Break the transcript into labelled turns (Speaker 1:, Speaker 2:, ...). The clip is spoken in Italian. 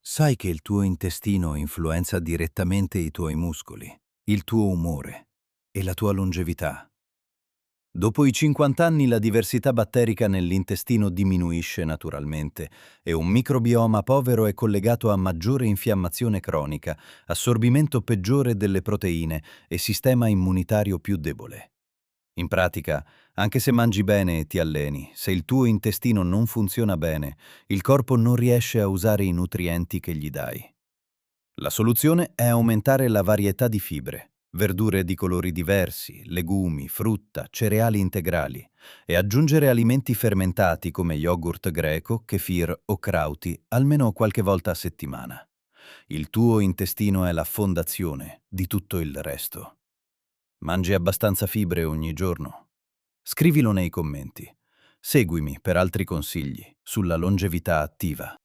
Speaker 1: Sai che il tuo intestino influenza direttamente i tuoi muscoli, il tuo umore e la tua longevità. Dopo i 50 anni la diversità batterica nell'intestino diminuisce naturalmente e un microbioma povero è collegato a maggiore infiammazione cronica, assorbimento peggiore delle proteine e sistema immunitario più debole. In pratica, anche se mangi bene e ti alleni, se il tuo intestino non funziona bene, il corpo non riesce a usare i nutrienti che gli dai. La soluzione è aumentare la varietà di fibre, verdure di colori diversi, legumi, frutta, cereali integrali e aggiungere alimenti fermentati come yogurt greco, kefir o krauti almeno qualche volta a settimana. Il tuo intestino è la fondazione di tutto il resto. Mangi abbastanza fibre ogni giorno? Scrivilo nei commenti. Seguimi per altri consigli sulla longevità attiva.